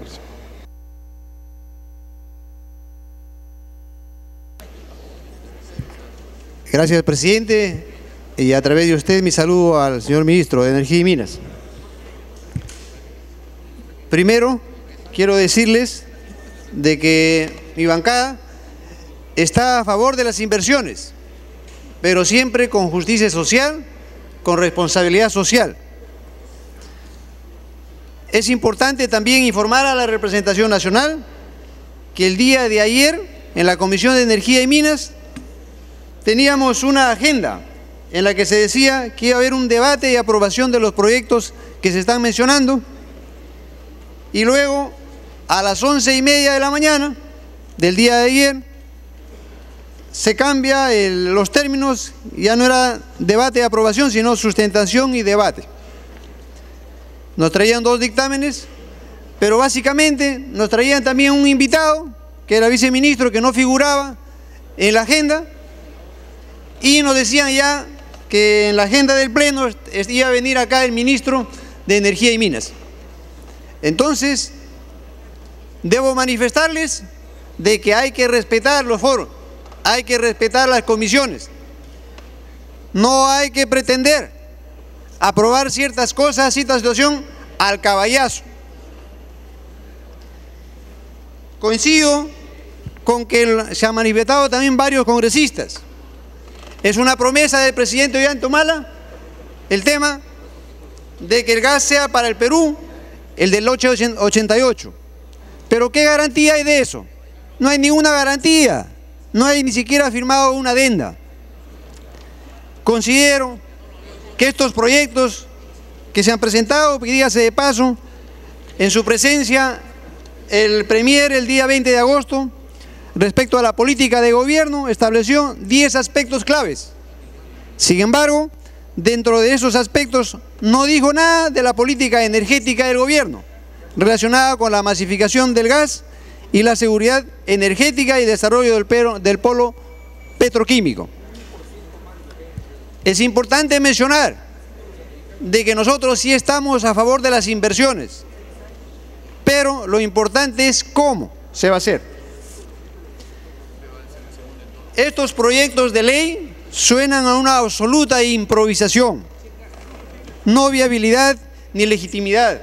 Gracias, presidente. Y a través de usted mi saludo al señor ministro de Energía y Minas. Primero, quiero decirles de que mi bancada está a favor de las inversiones, pero siempre con justicia social, con responsabilidad social. Es importante también informar a la representación nacional que el día de ayer en la Comisión de Energía y Minas teníamos una agenda en la que se decía que iba a haber un debate y aprobación de los proyectos que se están mencionando, y luego a las 11:30 de la mañana del día de ayer se cambia los términos, ya no era debate y aprobación, sino sustentación y debate. Nos traían 2 dictámenes, pero básicamente nos traían también un invitado, que era viceministro, que no figuraba en la agenda, y nos decían ya que en la agenda del Pleno iba a venir acá el ministro de Energía y Minas. Entonces, debo manifestarles de que hay que respetar los foros, hay que respetar las comisiones. No hay que pretender aprobar ciertas cosas, cierta situación al caballazo. Coincido con que se han manifestado también varios congresistas. Es una promesa del presidente Ollanta-Humala el tema de que el gas sea para el Perú el del 88. Pero ¿qué garantía hay de eso? No hay ninguna garantía. No hay ni siquiera firmado una adenda. Considero que estos proyectos que se han presentado, dígase de paso, en su presencia el Premier el día 20 de agosto, respecto a la política de gobierno, estableció 10 aspectos claves. Sin embargo, dentro de esos aspectos no dijo nada de la política energética del gobierno, relacionada con la masificación del gas y la seguridad energética y desarrollo del polo petroquímico. Es importante mencionar de que nosotros sí estamos a favor de las inversiones, pero lo importante es cómo se va a hacer. Estos proyectos de ley suenan a una absoluta improvisación, no viabilidad ni legitimidad.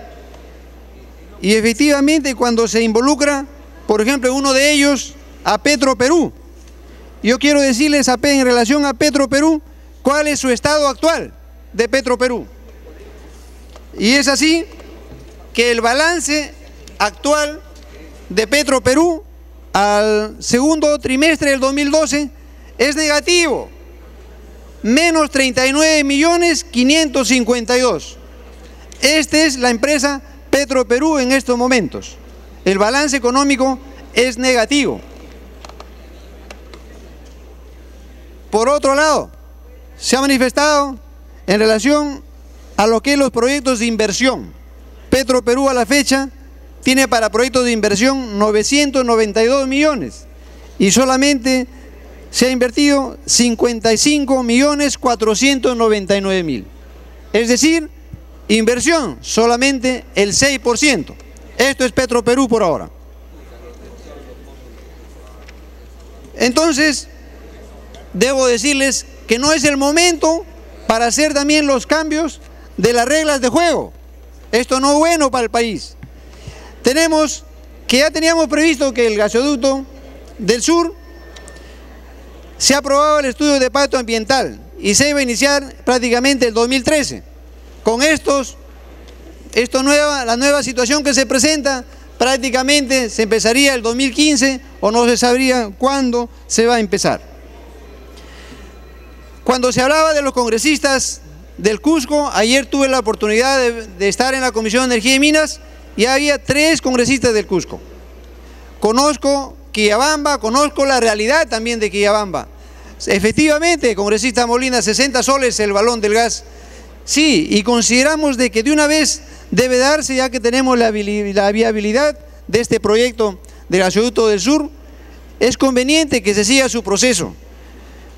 Y efectivamente cuando se involucra, por ejemplo, uno de ellos, a Petroperú, yo quiero decirles en relación a Petroperú, cuál es su estado actual de Petroperú. Y es así que el balance actual de Petroperú al segundo trimestre del 2012 es negativo, menos 39.552.000. Esta es la empresa Petroperú en estos momentos. El balance económico es negativo. Por otro lado, se ha manifestado en relación a lo que es los proyectos de inversión. Petroperú a la fecha tiene para proyectos de inversión 992 millones y solamente se ha invertido 55.499.000. Es decir, inversión solamente el 6%. Esto es Petroperú por ahora. Entonces, debo decirles que no es el momento para hacer también los cambios de las reglas de juego. Esto no es bueno para el país. Ya teníamos previsto que el gasoducto del sur se ha aprobado el estudio de impacto ambiental y se iba a iniciar prácticamente el 2013. Con la nueva situación que se presenta, prácticamente se empezaría el 2015 o no se sabría cuándo se va a empezar. Cuando se hablaba de los congresistas del Cusco, ayer tuve la oportunidad de estar en la Comisión de Energía y Minas y había 3 congresistas del Cusco. Conozco Quillabamba, conozco la realidad también de Quillabamba. Efectivamente, congresista Molina, 60 soles el balón del gas. Sí, y consideramos de que de una vez debe darse, ya que tenemos la viabilidad de este proyecto del gasoducto del sur, es conveniente que se siga su proceso,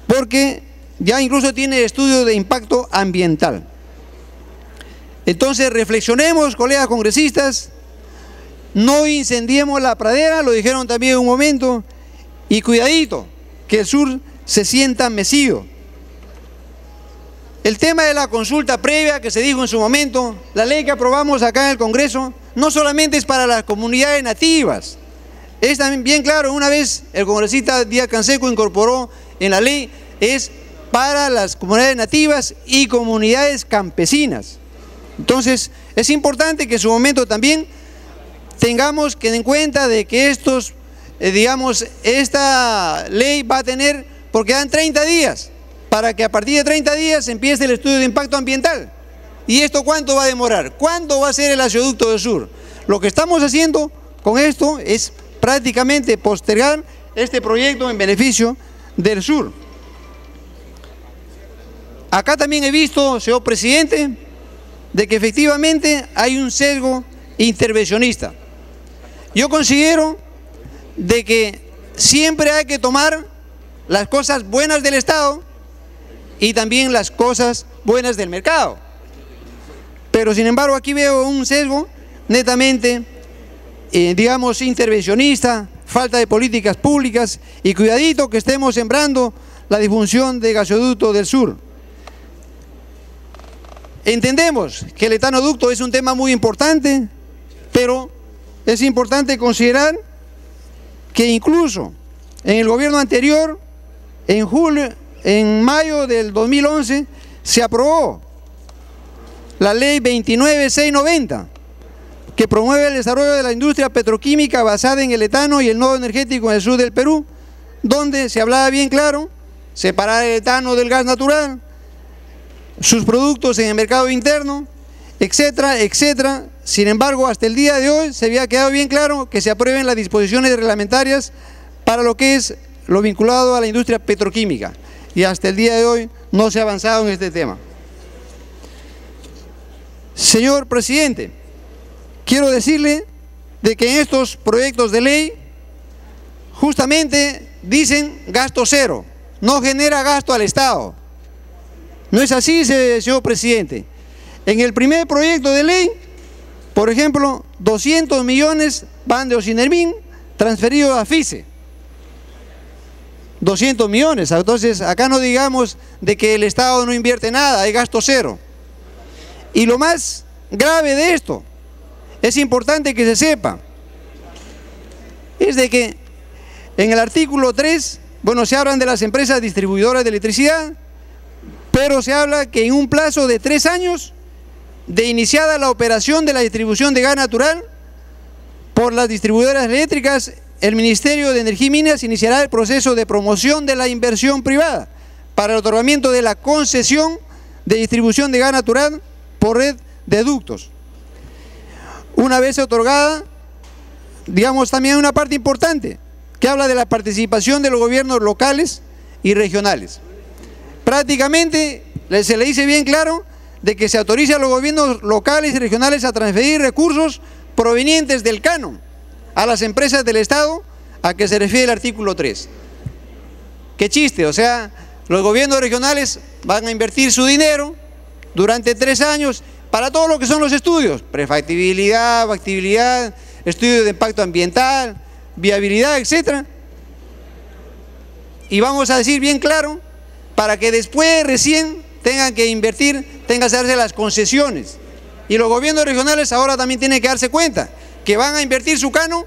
porque ya incluso tiene estudio de impacto ambiental. Entonces reflexionemos, colegas congresistas, no incendiemos la pradera, lo dijeron también en un momento, y cuidadito, que el sur se sienta mecido, El tema de la consulta previa que se dijo en su momento, la ley que aprobamos acá en el Congreso, no solamente es para las comunidades nativas. Es también bien claro, una vez el congresista Díaz Canseco incorporó en la ley, es para las comunidades nativas y comunidades campesinas. Entonces, es importante que en su momento también tengamos que en cuenta de que estos, esta ley va a tener, porque dan 30 días, para que a partir de 30 días empiece el estudio de impacto ambiental. ¿Y esto cuánto va a demorar? ¿Cuánto va a ser el gasoducto del sur? Lo que estamos haciendo con esto es prácticamente postergar este proyecto en beneficio del sur. Acá también he visto, señor presidente, de que efectivamente hay un sesgo intervencionista. Yo considero de que siempre hay que tomar las cosas buenas del Estado y también las cosas buenas del mercado. Pero sin embargo aquí veo un sesgo netamente, intervencionista, falta de políticas públicas y cuidadito que estemos sembrando la disfunción de gasoducto del sur. Entendemos que el etanoducto es un tema muy importante, pero es importante considerar que incluso en el gobierno anterior, en mayo del 2011, se aprobó la ley 29690, que promueve el desarrollo de la industria petroquímica basada en el etano y el nodo energético en el sur del Perú, donde se hablaba bien claro, separar el etano del gas natural, sus productos en el mercado interno, etcétera, etcétera. Sin embargo, hasta el día de hoy se había quedado bien claro que se aprueben las disposiciones reglamentarias para lo que es lo vinculado a la industria petroquímica. Y hasta el día de hoy no se ha avanzado en este tema. Señor presidente, quiero decirle de que en estos proyectos de ley justamente dicen gasto cero, no genera gasto al Estado. No es así, señor presidente. En el primer proyecto de ley, por ejemplo, 200 millones van de Ocinermin transferidos a FICE. 200 millones. Entonces, acá no digamos de que el Estado no invierte nada, hay gasto cero. Y lo más grave de esto, es importante que se sepa, es de que en el artículo 3, bueno, se hablan de las empresas distribuidoras de electricidad, pero se habla que en un plazo de 3 años de iniciada la operación de la distribución de gas natural por las distribuidoras eléctricas, el Ministerio de Energía y Minas iniciará el proceso de promoción de la inversión privada para el otorgamiento de la concesión de distribución de gas natural por red de ductos. Una vez otorgada, también una parte importante que habla de la participación de los gobiernos locales y regionales. Prácticamente se le dice bien claro de que se autoriza a los gobiernos locales y regionales a transferir recursos provenientes del canon a las empresas del Estado a que se refiere el artículo 3. Qué chiste, o sea, los gobiernos regionales van a invertir su dinero durante 3 años para todo lo que son los estudios, prefactibilidad, factibilidad, estudio de impacto ambiental, viabilidad, etcétera. Y vamos a decir bien claro, para que después recién tengan que invertir, tengan que hacerse las concesiones. Y los gobiernos regionales ahora también tienen que darse cuenta que van a invertir su canon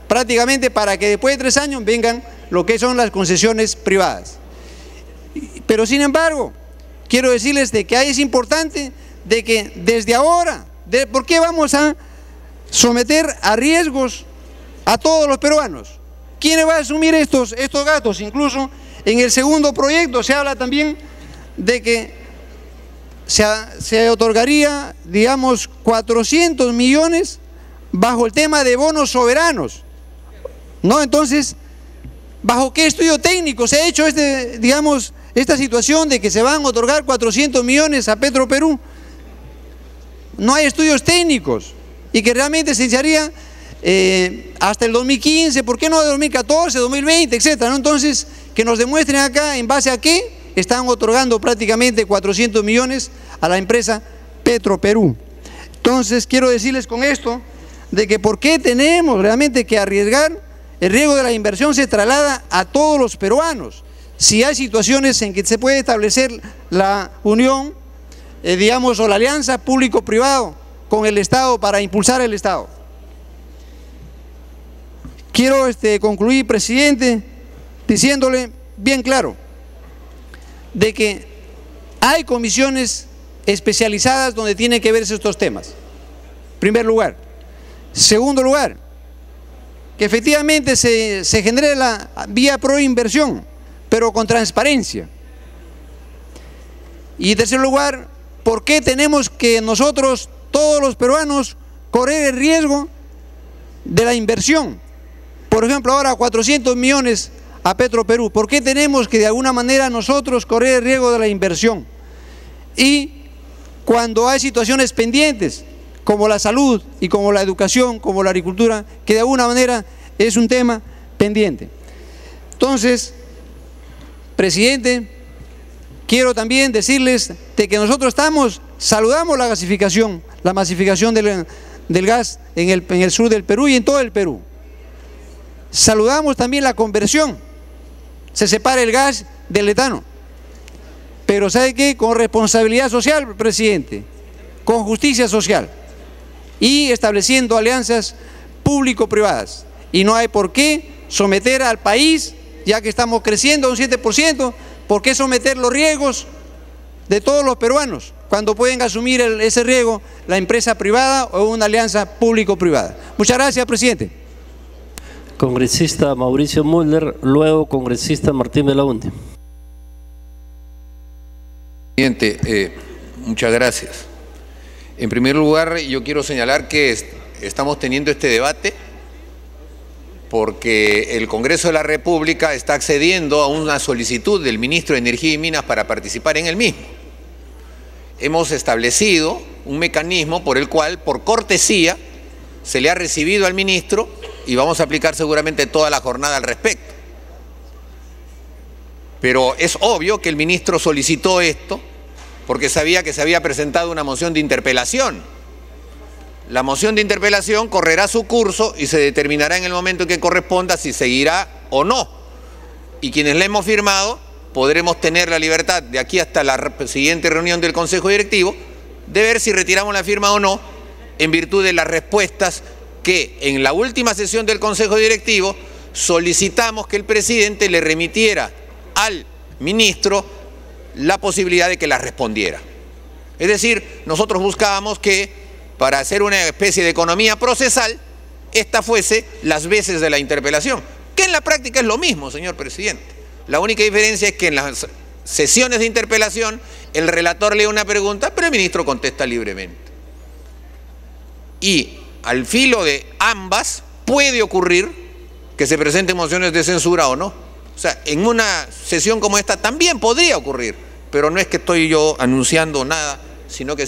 prácticamente para que después de 3 años vengan lo que son las concesiones privadas. Pero sin embargo, quiero decirles de que ahí es importante de que desde ahora, ¿por qué vamos a someter a riesgos a todos los peruanos? ¿Quién va a asumir estos gastos? Incluso en el segundo proyecto se habla también de que se otorgaría, 400 millones bajo el tema de bonos soberanos, ¿no? Entonces, ¿bajo qué estudio técnico se ha hecho esta situación de que se van a otorgar 400 millones a Petroperú? No hay estudios técnicos y que realmente se iniciaría hasta el 2015, ¿por qué no de 2014, 2020, etcétera, ¿no? Entonces, que nos demuestren acá en base a qué están otorgando prácticamente 400 millones a la empresa Petroperú. Entonces, quiero decirles con esto de que por qué tenemos realmente que arriesgar, el riesgo de la inversión se traslada a todos los peruanos. Si hay situaciones en que se puede establecer la unión digamos, o la alianza público-privado con el Estado para impulsar el Estado. Quiero concluir, presidente, diciéndole bien claro de que hay comisiones especializadas donde tienen que verse estos temas. Primer lugar. Segundo lugar, que efectivamente se genere la vía pro inversión, pero con transparencia. Y en tercer lugar, ¿por qué tenemos que nosotros, todos los peruanos, correr el riesgo de la inversión? Por ejemplo, ahora 400 millones a Petroperú. ¿Por qué tenemos que de alguna manera nosotros correr el riesgo de la inversión? Y cuando hay situaciones pendientes, como la salud y como la educación, como la agricultura, que de alguna manera es un tema pendiente. Entonces, presidente, quiero también decirles de que nosotros saludamos la masificación del gas en el sur del Perú y en todo el Perú. Saludamos también la conversión, se separa el gas del etano. Pero ¿sabe qué? Con responsabilidad social, presidente, con justicia social y estableciendo alianzas público-privadas. Y no hay por qué someter al país, ya que estamos creciendo a un 7%, ¿por qué someter los riesgos de todos los peruanos cuando pueden asumir ese riesgo la empresa privada o una alianza público-privada? Muchas gracias, presidente. Congresista Mauricio Mulder, luego congresista Martín Belaunde. Presidente, muchas gracias. En primer lugar, yo quiero señalar que estamos teniendo este debate porque el Congreso de la República está accediendo a una solicitud del ministro de Energía y Minas para participar en el mismo. Hemos establecido un mecanismo por el cual, por cortesía, se le ha recibido al ministro y vamos a aplicar seguramente toda la jornada al respecto. Pero es obvio que el ministro solicitó esto porque sabía que se había presentado una moción de interpelación. La moción de interpelación correrá su curso y se determinará en el momento en que corresponda si seguirá o no. Y quienes la hemos firmado podremos tener la libertad de aquí hasta la siguiente reunión del Consejo Directivo de ver si retiramos la firma o no en virtud de las respuestas que en la última sesión del Consejo Directivo solicitamos que el presidente le remitiera al ministro la posibilidad de que la respondiera. Es decir, nosotros buscábamos que para hacer una especie de economía procesal, esta fuese las veces de la interpelación, que en la práctica es lo mismo, señor presidente. La única diferencia es que en las sesiones de interpelación el relator lee una pregunta, pero el ministro contesta libremente. Y al filo de ambas puede ocurrir que se presenten mociones de censura o no. O sea, en una sesión como esta también podría ocurrir, pero no es que estoy yo anunciando nada, sino que